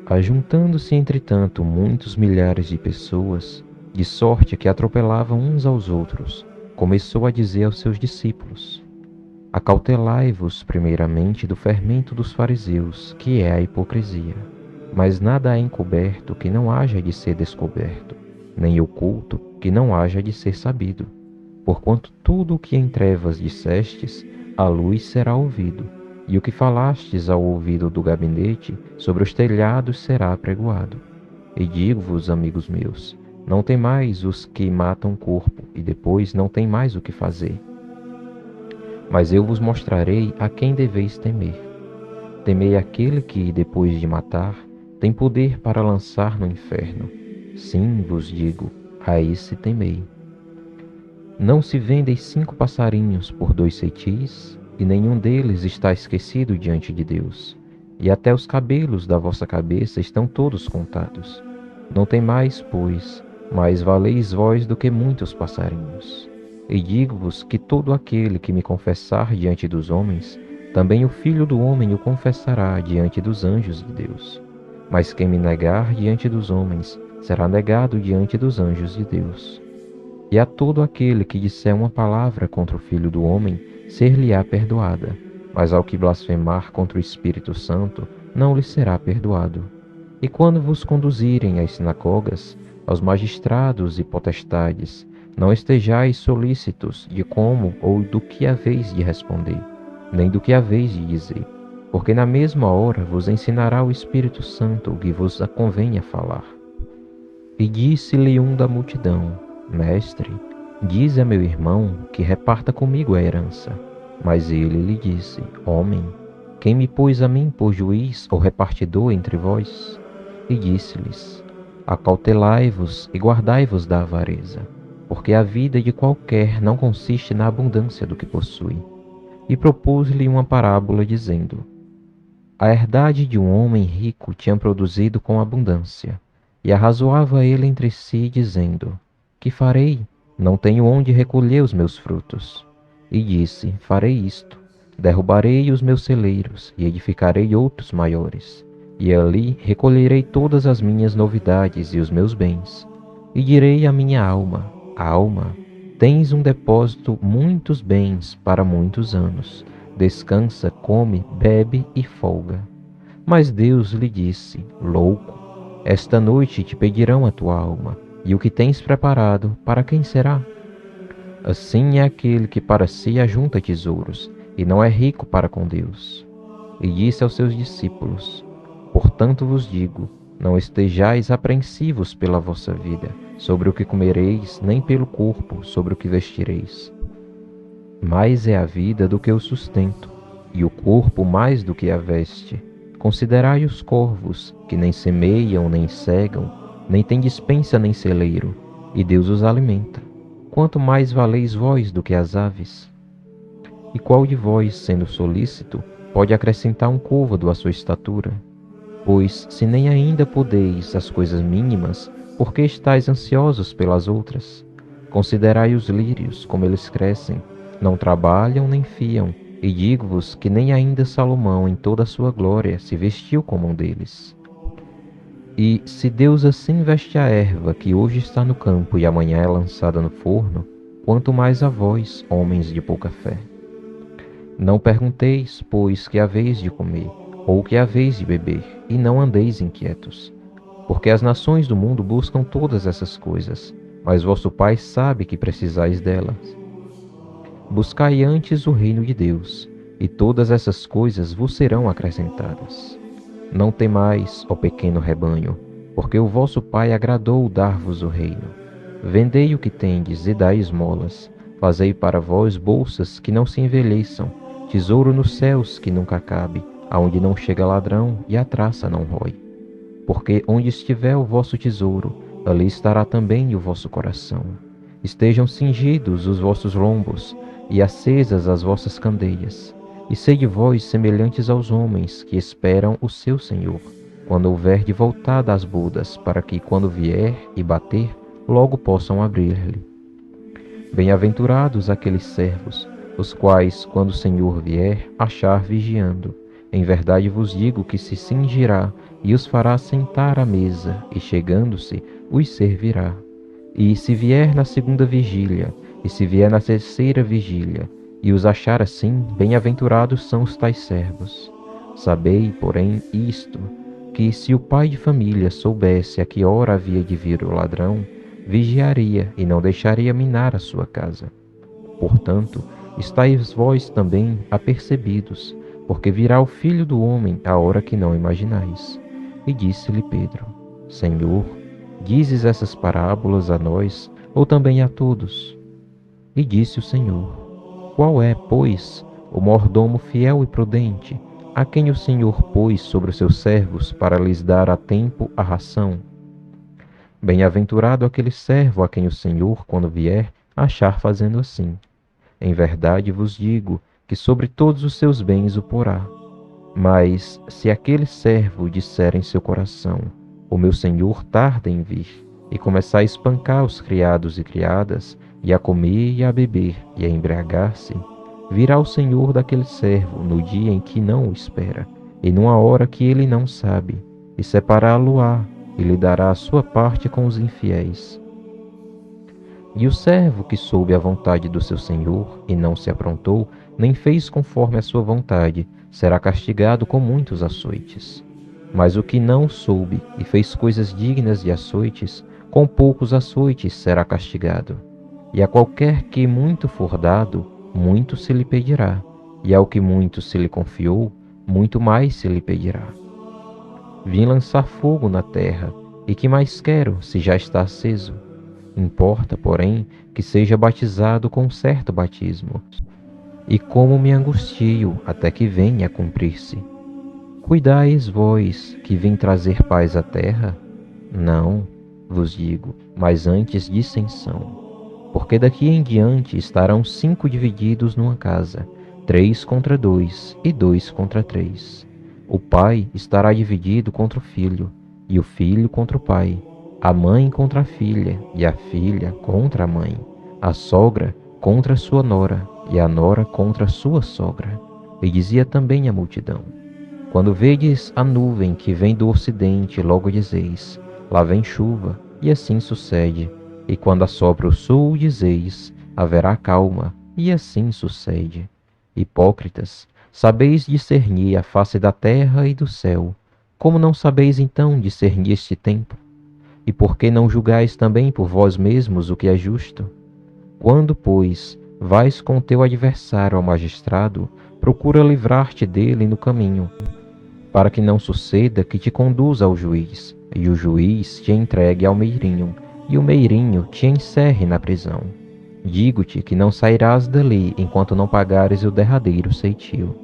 Ajuntando-se, entretanto, muitos milhares de pessoas, de sorte que atropelavam uns aos outros, começou a dizer aos seus discípulos: Acautelai-vos primeiramente do fermento dos fariseus, que é a hipocrisia. Mas nada há encoberto que não haja de ser descoberto, nem oculto que não haja de ser sabido. Porquanto tudo o que em trevas dissestes, à luz será ouvido, e o que falastes ao ouvido do gabinete, sobre os telhados será apregoado. E digo-vos, amigos meus, não temais os que matam o corpo, e depois não tem mais o que fazer. Mas eu vos mostrarei a quem deveis temer. Temei aquele que, depois de matar, tem poder para lançar no inferno. Sim, vos digo, a esse temei. Não se vendem 5 passarinhos por 2 cetis, e nenhum deles está esquecido diante de Deus. E até os cabelos da vossa cabeça estão todos contados. Não temais, pois, mais valeis vós do que muitos passarinhos. E digo-vos que todo aquele que me confessar diante dos homens, também o Filho do Homem o confessará diante dos anjos de Deus. Mas quem me negar diante dos homens, será negado diante dos anjos de Deus. E a todo aquele que disser uma palavra contra o Filho do Homem, ser-lhe-á perdoada, mas ao que blasfemar contra o Espírito Santo, não lhe será perdoado. E quando vos conduzirem às sinagogas, aos magistrados e potestades, não estejais solícitos de como ou do que haveis de responder, nem do que haveis de dizer, porque na mesma hora vos ensinará o Espírito Santo o que vos convenha falar. E disse-lhe um da multidão: Mestre, dize a meu irmão que reparta comigo a herança. Mas ele lhe disse: Homem, quem me pôs a mim por juiz ou repartidor entre vós? E disse-lhes: Acautelai-vos e guardai-vos da avareza, porque a vida de qualquer não consiste na abundância do que possui. E propôs-lhe uma parábola, dizendo: A herdade de um homem rico tinha produzido com abundância, e arrazoava ele entre si, dizendo: Que farei? Não tenho onde recolher os meus frutos. E disse: Farei isto: derrubarei os meus celeiros, e edificarei outros maiores. E ali recolherei todas as minhas novidades e os meus bens. E direi à minha alma: Alma, tens um depósito, muitos bens para muitos anos. Descansa, come, bebe e folga. Mas Deus lhe disse: Louco, esta noite te pedirão a tua alma, e o que tens preparado, para quem será? Assim é aquele que para si ajunta tesouros, e não é rico para com Deus. E disse aos seus discípulos: Portanto vos digo, não estejais apreensivos pela vossa vida, sobre o que comereis, nem pelo corpo, sobre o que vestireis. Mais é a vida do que o sustento, e o corpo mais do que a veste. Considerai os corvos, que nem semeiam, nem cegam, nem têm despensa nem celeiro, e Deus os alimenta. Quanto mais valeis vós do que as aves? E qual de vós, sendo solícito, pode acrescentar um côvado à sua estatura? Pois, se nem ainda podeis as coisas mínimas, por que estáis ansiosos pelas outras? Considerai os lírios, como eles crescem, não trabalham nem fiam, e digo-vos que nem ainda Salomão, em toda a sua glória, se vestiu como um deles. E se Deus assim veste a erva que hoje está no campo e amanhã é lançada no forno, quanto mais a vós, homens de pouca fé. Não pergunteis, pois, que haveis de comer, ou que haveis de beber, e não andeis inquietos. Porque as nações do mundo buscam todas essas coisas, mas vosso Pai sabe que precisais delas. Buscai antes o reino de Deus, e todas essas coisas vos serão acrescentadas. Não temais, ó pequeno rebanho, porque o vosso Pai agradou dar-vos o reino. Vendei o que tendes e dai esmolas. Fazei para vós bolsas que não se envelheçam, tesouro nos céus que nunca acabe, aonde não chega ladrão e a traça não rói. Porque onde estiver o vosso tesouro, ali estará também o vosso coração. Estejam cingidos os vossos lombos, e acesas as vossas candeias. E sede vós semelhantes aos homens que esperam o seu Senhor, quando houver de voltar das bodas, para que, quando vier e bater, logo possam abrir-lhe. Bem-aventurados aqueles servos, os quais, quando o Senhor vier, achar vigiando. Em verdade vos digo que se cingirá e os fará sentar à mesa, e chegando-se, os servirá. E se vier na segunda vigília, e se vier na terceira vigília, e os achar assim, bem-aventurados são os tais servos. Sabei, porém, isto, que se o pai de família soubesse a que hora havia de vir o ladrão, vigiaria e não deixaria minar a sua casa. Portanto, estáis vós também apercebidos, porque virá o Filho do Homem à hora que não imaginais. E disse-lhe Pedro: Senhor, dizes essas parábolas a nós, ou também a todos? E disse o Senhor: Qual é, pois, o mordomo fiel e prudente, a quem o Senhor pôs sobre os seus servos para lhes dar a tempo a ração? Bem-aventurado aquele servo a quem o Senhor, quando vier, achar fazendo assim. Em verdade vos digo que sobre todos os seus bens o porá. Mas se aquele servo disser em seu coração: O meu senhor tarda em vir, e começar a espancar os criados e criadas, e a comer e a beber, e a embriagar-se, virá o senhor daquele servo no dia em que não o espera, e numa hora que ele não sabe, e separá-lo-á, e lhe dará a sua parte com os infiéis. E o servo que soube a vontade do seu senhor, e não se aprontou, nem fez conforme a sua vontade, será castigado com muitos açoites. Mas o que não soube e fez coisas dignas de açoites, com poucos açoites será castigado. E a qualquer que muito for dado, muito se lhe pedirá, e ao que muito se lhe confiou, muito mais se lhe pedirá. Vim lançar fogo na terra, e que mais quero, se já está aceso? Importa, porém, que seja batizado com certo batismo. E como me angustio até que venha a cumprir-se. Cuidais vós que vim trazer paz à terra? Não, vos digo, mas antes dissensão. Porque daqui em diante estarão 5 divididos numa casa, 3 contra 2 e 2 contra 3. O pai estará dividido contra o filho, e o filho contra o pai, a mãe contra a filha, e a filha contra a mãe, a sogra contra a sua nora, e a nora contra a sua sogra. E dizia também a multidão: Quando vedes a nuvem que vem do ocidente, logo dizeis: Lá vem chuva, e assim sucede. E quando assopra o sul, dizeis: Haverá calma, e assim sucede. Hipócritas, sabeis discernir a face da terra e do céu. Como não sabeis então discernir este tempo? E por que não julgais também por vós mesmos o que é justo? Quando, pois, vais com teu adversário ao magistrado, procura livrar-te dele no caminho, para que não suceda que te conduza ao juiz, e o juiz te entregue ao meirinho, e o meirinho te encerre na prisão. Digo-te que não sairás dali enquanto não pagares o derradeiro ceitil.